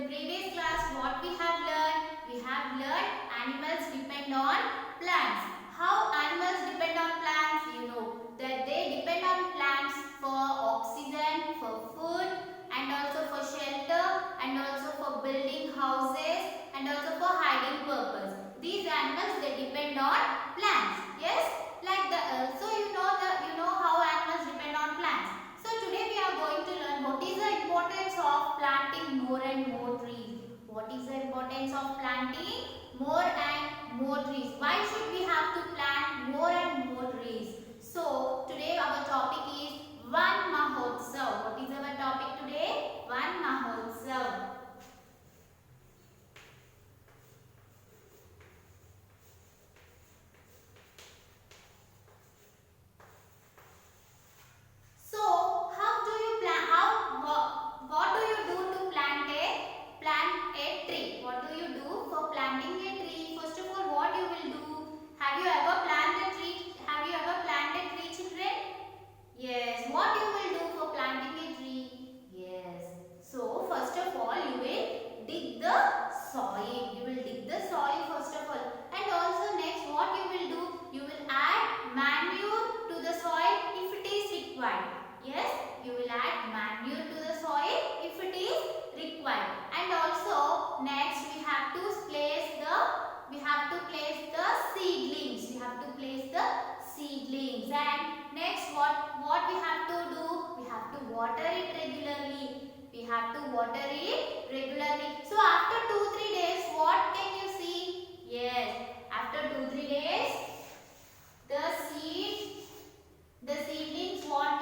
the previous class, what we have learned? We have learned animals depend on plants. How animals depend on plants? You know that they depend on plants for oxygen, for food, and also for shelter, and also for building houses, and also for hiding purpose. These animals, they depend on plants. Yes, like so you know how animals depend on plants. So today we are going to learn what is the importance of planting more and more trees. What is the importance of planting more and more trees? Why should we have to plant more and more trees? So today our topic is Van Mahotsav. What is our topic today? Van Mahotsav. And next what we have to do? We have to water it regularly. We have to water it regularly. So after 2-3 days, what can you see? Yes, after 2-3 days, the seedlings what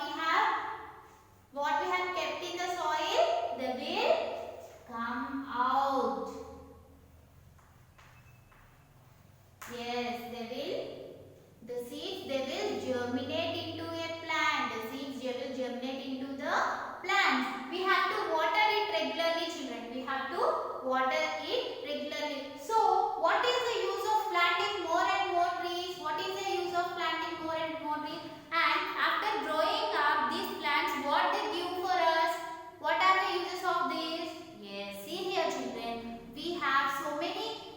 we have kept in the soil, they will come out. Yes, the seeds, they will germinate into a plant. The seeds, they will germinate into the plants. We have to water it regularly, children. We have to water it regularly. So, what is the use of planting more and more trees? What is the use of planting more and more trees? And after growing up, these plants, what they give for us? What are the uses of this? Yes, see here, children.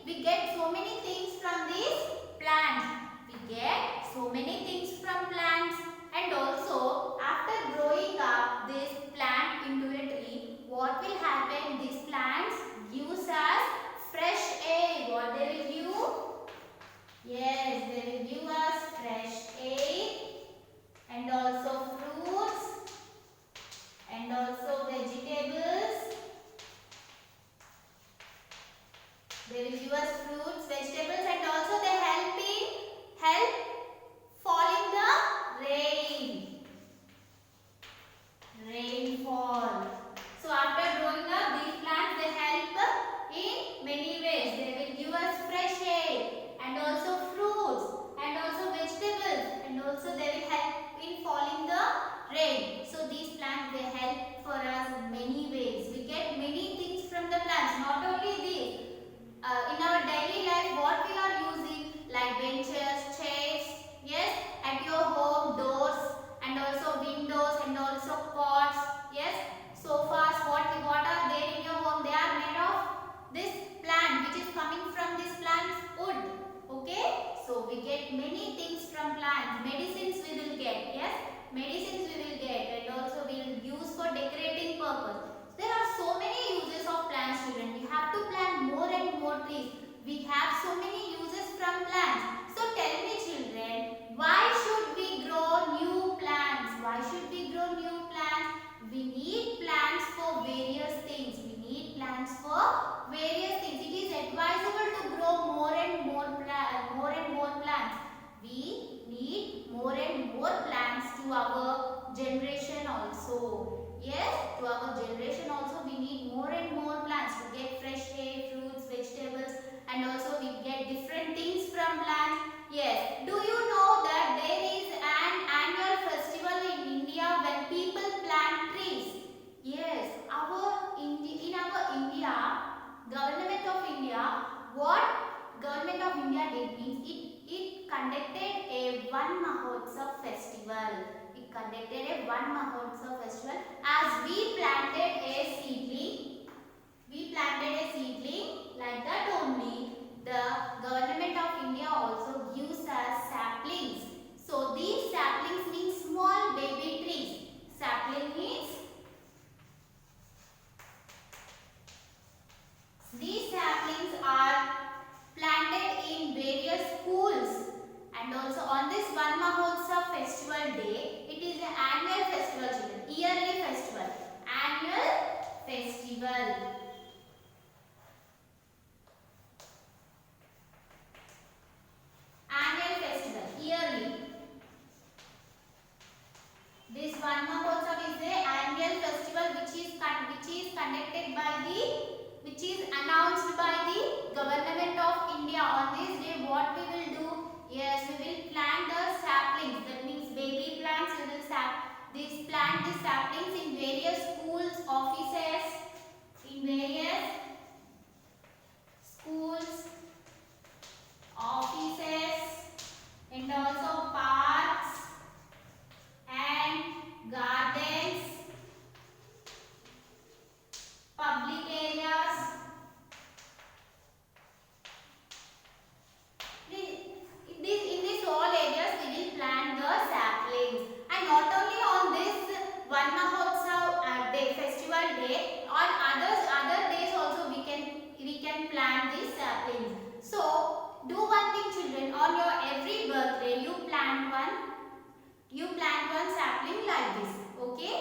We get so many things from these plants. We get so many things from plants, and also after growing up this plant into a tree, what will happen? These plants gives us fresh air. What they will give? Yes, they will give us fresh air, and also fruits, and also vegetables. They will give us fruits, vegetables, and also they help falling the rainfall. So after growing up, these plants, they help in many ways. They will give us fresh air, and also fruits, and also vegetables, and also they will help in falling the rain. So these plants, they help for us in many ways. We get many things from the plants. Not only these. In our daily life, what we are using, like benches, chairs, yes, at your home, doors, and also windows, and also pots, yes, sofas, what are there in your home? They are made of this plant, which is coming from this plant's wood. Okay, so we get many things from plants. Medicines we will get, yes, medicines we will get, and also we will use for decorating purpose. There are so many uses of plants, children. We have to plant more and more trees. We have so many uses from plants. So tell me, children, why should we grow new plants? Why should we grow new plants? We need plants for various things. We need plants for various things. It is advisable to grow more and more plants. We need more and more plants to our generation also. Yes, to our generation also we need more and more plants to get fresh air, fruits, vegetables, and also we get different things from plants. Yes, do you know that there is an annual festival in India when people plant trees? Yes, in our India, Government of India, what Government of India did means it conducted a Van Mahotsav festival. Conducted a Van Mahotsav festival as we planted a seedling. We planted yearly festival. Annual festival. Annual festival, yearly. This Van Mahotsav is the annual festival which is conducted by which is announced by the Government of India. On this day, what we will do? Yes, we will plant the saplings. That means baby plants. We will plant the saplings in various schools, offices, in various schools, offices, and also parks and gardens, public areas. In these all areas we will plant the saplings. And not only on this Van Mahotsav day, festival day, on other days also we can plant these saplings. So do one thing, children. On your every birthday you plant one sapling like this. Okay,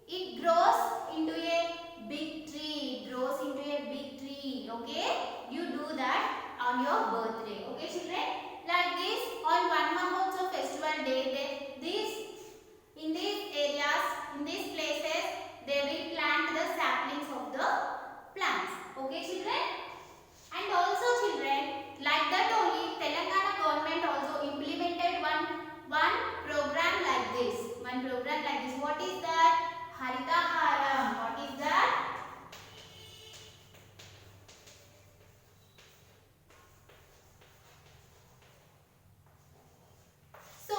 it grows into a big tree. Okay, you do that on your birthday. Okay, children, like this on Van Mahotsav festival day, in these areas, in these places, they will plant the saplings of the plants. Okay, children. And also, children, like that only Telangana government also implemented one program like this. What is that? Haritaharam. What is that? So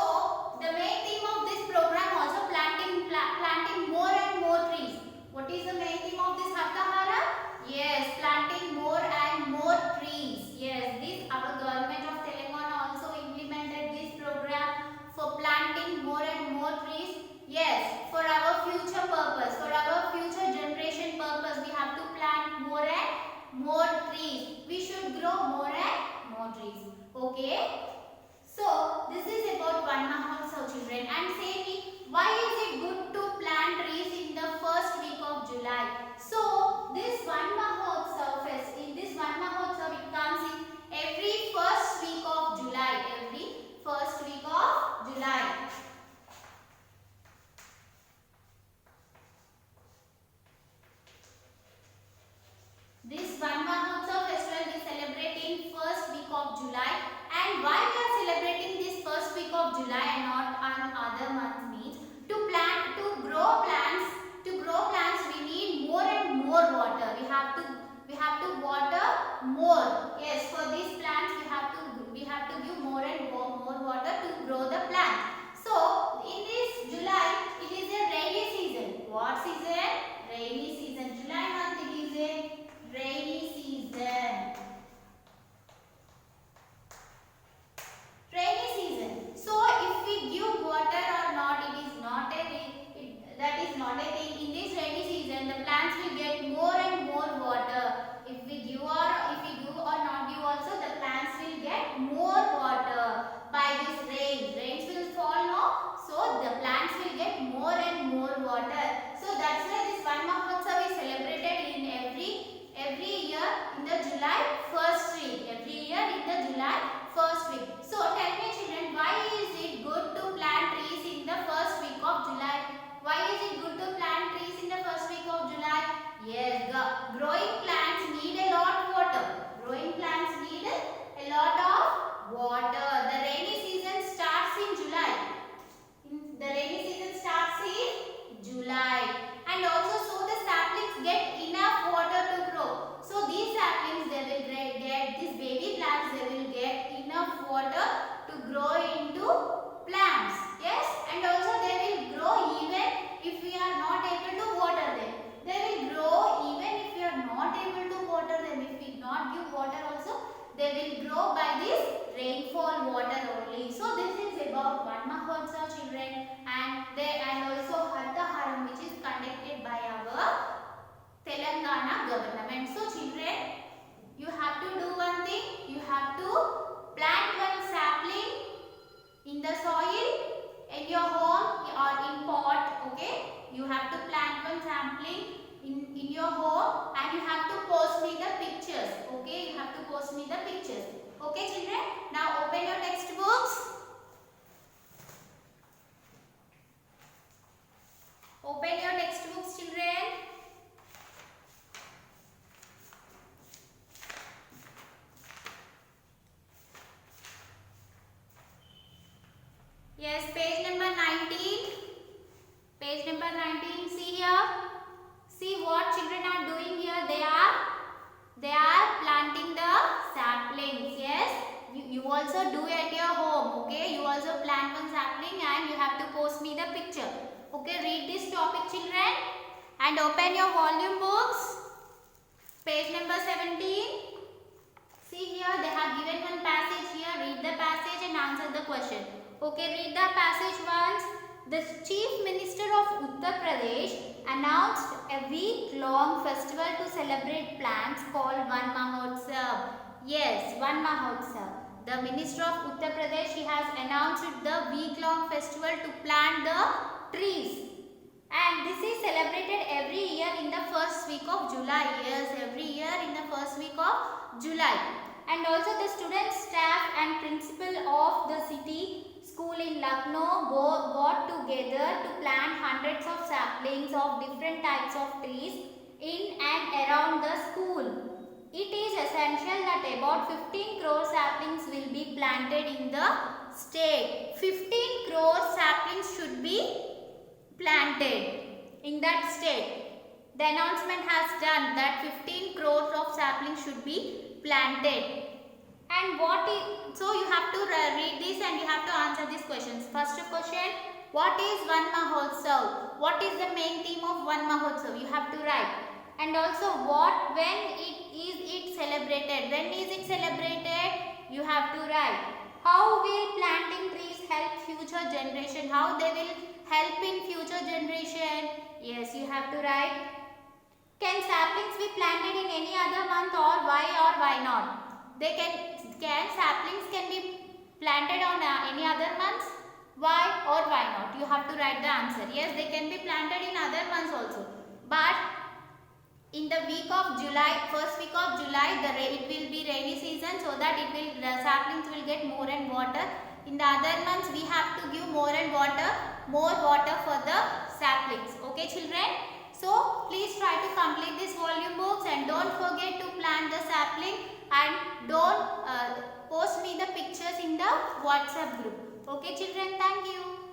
sapling in your home, and you have to post me the pictures. Okay, you have to post me the pictures. Okay children, now open your textbooks. Open your textbooks children. Yes, page number 19. Page number 19. See here. See what children are doing here. They are planting the saplings. Yes. You also do at your home. Okay. You also plant one sapling and you have to post me the picture. Okay. Read this topic children and open your volume books. Page number 17. See here. They have given one passage here. Read the passage and answer the question. Okay, read the passage once. The Chief Minister of Uttar Pradesh announced a week-long festival to celebrate plants called Van Mahotsav. Yes, Van Mahotsav. The Minister of Uttar Pradesh, he has announced the week-long festival to plant the trees. And this is celebrated every year in the first week of July. Yes, every year in the first week of July. And also the students, staff and principal of the city school in Lucknow got together to plant hundreds of saplings of different types of trees in and around the school. It is essential that about 15 crore saplings will be planted in the state. 15 crore saplings should be planted in that state. The announcement has done that 15 crores of saplings should be planted. And so you have to read this and you have to answer these questions. First question, what is Van Mahotsav? What is the main theme of Van Mahotsav? You have to write. And also when it celebrated? When is it celebrated? You have to write. How will planting trees help future generation? How they will help in future generation? Yes, you have to write. Can saplings be planted in any other month or why not? Saplings can be planted on any other months? Why or why not? You have to write the answer. Yes, they can be planted in other months also. But in the week of July, first week of July, it will be rainy season, so that the saplings will get more and water. In the other months, we have to give more water for the saplings. Okay, children? So, please try to complete this volume books and don't forget to plant the sapling and don't post me the pictures in the WhatsApp group. Okay, children? Thank you.